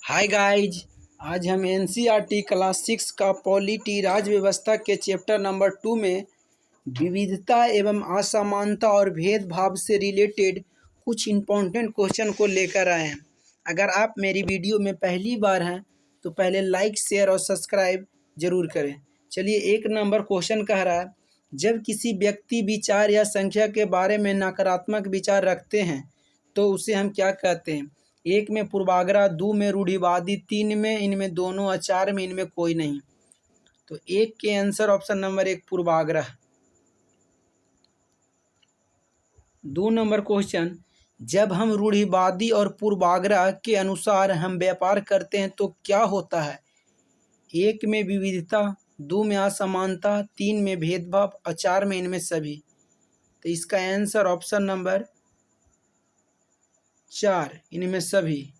Hi guys. आज हम NCERT class 6 का पॉलिटी राज्य व्यवस्था के चैप्टर नंबर 2 में विविधता एवं असमानता और भेदभाव से रिलेटेड कुछ इम्पोर्टेंट क्वेश्चन को लेकर आए हैं। अगर आप मेरी वीडियो में पहली बार हैं तो पहले लाइक शेयर और सब्सक्राइब जरूर करें। चलिए, एक नंबर क्वेश्चन कह रहा है, जब किसी व्यक्ति विचार या संख्या के बारे में नकारात्मक विचार रखते हैं तो उसे हम क्या कहते हैं। एक में पूर्वाग्रह, दो में रूढ़िवादी, तीन में इनमें दोनों और चार में इनमें कोई नहीं। तो एक के आंसर ऑप्शन नंबर एक पूर्वाग्रह। 2 नंबर क्वेश्चन, जब हम रूढ़िवादी और पूर्वाग्रह के अनुसार हम व्यापार करते हैं तो क्या होता है। एक में विविधता, दो में असमानता, तीन में भेदभाव और चार में इनमें सभी। तो इसका आंसर ऑप्शन नंबर 4, इनमें सभी।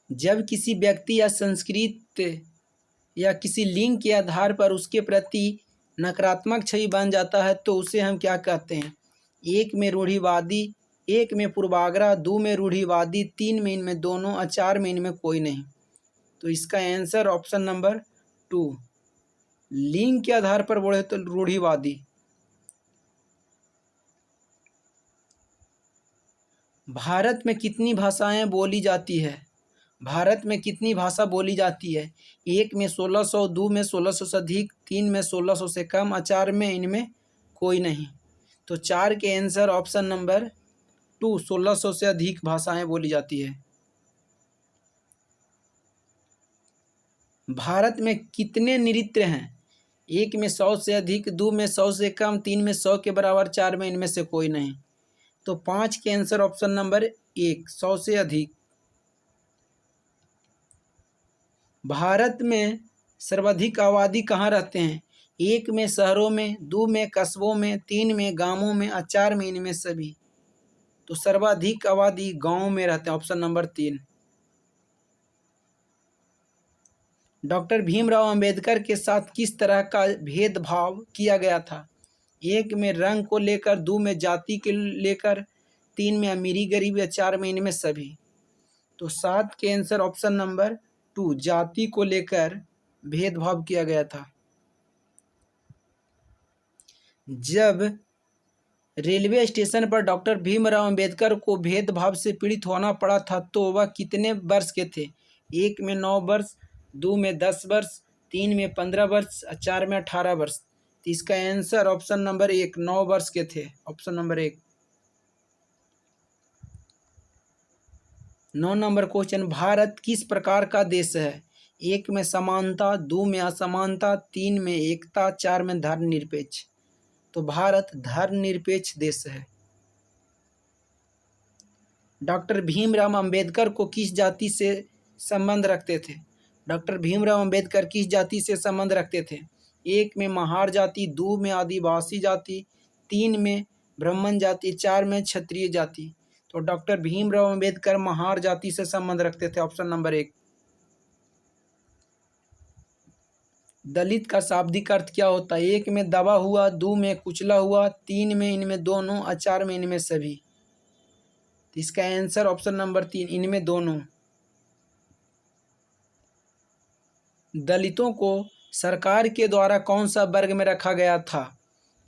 जब किसी व्यक्ति या संस्कृति या किसी लिंग के आधार पर उसके प्रति नकारात्मक छवि बन जाता है तो उसे हम क्या कहते हैं। एक में रूढ़िवादी, एक में पूर्वाग्रह, दो में रूढ़िवादी, तीन में इनमें दोनों और चार में इनमें कोई नहीं। तो इसका आंसर ऑप्शन नंबर 2, लिंग के आधार पर बोले तो रूढ़िवादी। भारत में कितनी भाषाएं बोली जाती है। भारत में कितनी भाषा बोली जाती है। एक में 1600, दो में 1600 से अधिक, तीन में 1600 से कम और चार में इनमें कोई नहीं। तो चार के आंसर ऑप्शन नंबर 2, 1600 से अधिक भाषाएं बोली जाती है। भारत में कितने नृत्य हैं। एक में 100 से अधिक, दो में 100 से कम, तीन में 100 के बराबर, चार में इनमें से कोई नहीं। तो 5 के आंसर ऑप्शन नंबर 1, 100 से अधिक। भारत में सर्वाधिक आबादी कहाँ रहते हैं। एक में शहरों में, दो में कस्बों में, तीन में गांवों में और चार में इनमें सभी। तो सर्वाधिक आबादी गांवों में रहते हैं, option number 3। Doctor Bhimrao Ambedkar के साथ किस तरह का भेदभाव किया गया था। एक में रंग को लेकर, दो में जाति के लेकर, तीन में अमीरी गरीबी और चार में इनमें सभी। तो 7 के आंसर ऑप्शन नंबर 2, जाति को लेकर भेदभाव किया गया था। जब रेलवे स्टेशन पर डॉक्टर भीमराव अंबेडकर को भेदभाव से पीड़ित होना पड़ा था तो वह कितने वर्ष के थे। एक में 9 वर्ष, दो में 10 वर्ष, तीन में 15 वर्ष और चार में 18 वर्ष। तो इसका आंसर ऑप्शन नंबर 1, 9 वर्ष के थे, option number 1। 9 number question, Bharat किस प्रकार का देश है। एक में समानता, दो में असमानता, तीन में एकता, चार में धर्मनिरपेक्ष। तो भारत धर्मनिरपेक्ष देश है। डॉक्टर भीमराव अंबेडकर को किस जाति से संबंध रखते थे। डॉक्टर भीमराव अंबेडकर किस जाति से संबंध रखते थे। एक में महार जाति, दो में आदिवासी जाति, तीन में ब्राह्मण जाति, चार में क्षत्रिय जाति। तो डॉक्टर भीमराव अंबेडकर महार जाति से संबंध रखते थे, ऑप्शन नंबर 1। दलित का शाब्दिक अर्थ क्या होता है। एक में दबा हुआ, दो में कुचला हुआ, तीन में इनमें दोनों और चार में इनमें सभी। तो इसका आंसर ऑप्शन नंबर 3, इनमें दोनों। दलितों को सरकार के द्वारा कौन सा वर्ग में रखा गया था।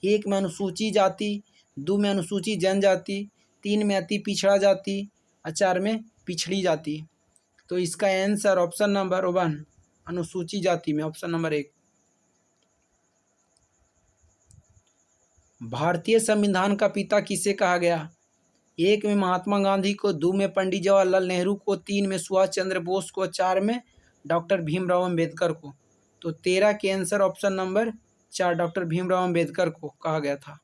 एक में अनुसूचित जाति, दो में अनुसूचित जनजाति, तीन में अति पिछड़ा जाति और चार में पिछड़ी जाति। तो इसका आंसर ऑप्शन नंबर 1, अनुसूचित जाति में, ऑप्शन नंबर 1। भारतीय संविधान का पिता किसे कहा गया। एक में महात्मा गांधी को, दो में पंडित जवाहरलाल नेहरू को, तीन में सुभाष चंद्र बोस को, चार में डॉक्टर भीमराव अंबेडकर को। तो 13 के answer option number 4, doctor Bhimrao Ambedkar को कहा गया था।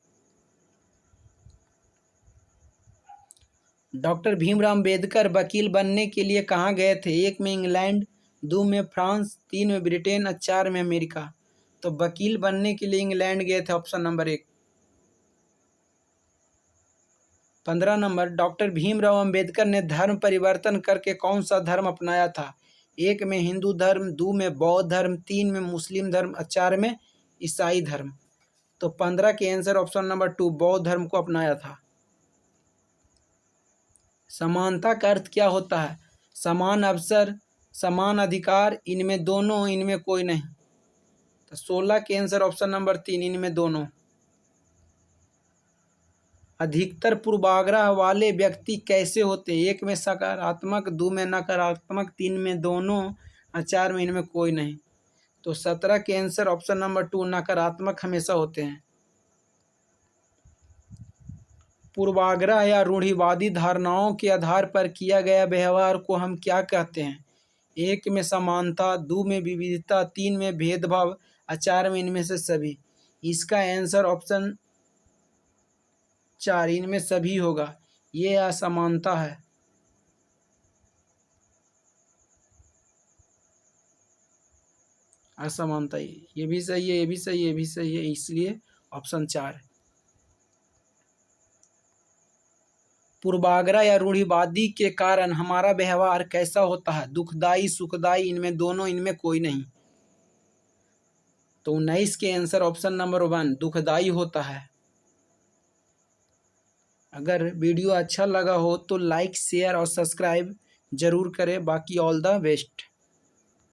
डॉक्टर भीमराव अंबेडकर वकील बनने के लिए कहाँ गए थे। एक में इंग्लैंड, दो में फ्रांस, तीन में ब्रिटेन और चार में अमेरिका। तो वकील बनने के लिए इंग्लैंड गए थे, option number 1। 15 number, doctor Bhimrao Ambedkar ने धर्म परिवर्तन करके कौन सा धर्म अपनाया था। एक में हिंदू धर्म, दो में बौद्ध धर्म, तीन में मुस्लिम धर्म और चार में ईसाई धर्म। तो 15 के आंसर ऑप्शन नंबर 2, बौद्ध धर्म को अपनाया था। समानता का अर्थ क्या होता है? समान अवसर, समान अधिकार, इनमें दोनों, इनमें कोई नहीं। तो 16 के आंसर ऑप्शन नंबर 3, इनमें दोनों। अधिकतर पूर्वाग्रह वाले व्यक्ति कैसे होते? 1 में सकारात्मक, 2 में नकारात्मक, 3 में दोनों और 4 में इनमें कोई नहीं। तो 17 के आंसर ऑप्शन नंबर 2, नकारात्मक हमेशा होते हैं। पूर्वाग्रह या रूढ़िवादी धारणाओं के आधार पर किया गया व्यवहार को हम क्या कहते हैं? 1 में समानता, 2 में विविधता, 3 में भेदभाव और 4 में इनमें से सभी। इसका आंसर ऑप्शन 4, इनमें सभी होगा। ये असमानता है। असमानता, ये भी सही है, ये भी सही है, ये भी सही है, इसलिए ऑप्शन 4। पूर्वाग्रह या रूढ़िवादी के कारण हमारा व्यवहार कैसा होता है? दुखदाई, सुखदाई, इनमें दोनों, इनमें कोई नहीं। तो 19 के आंसर ऑप्शन नंबर 1, दुखदाई होता है। अगर वीडियो अच्छा लगा हो तो लाइक, शेयर और सब्सक्राइब जरूर करें। बाकी ऑल द बेस्ट।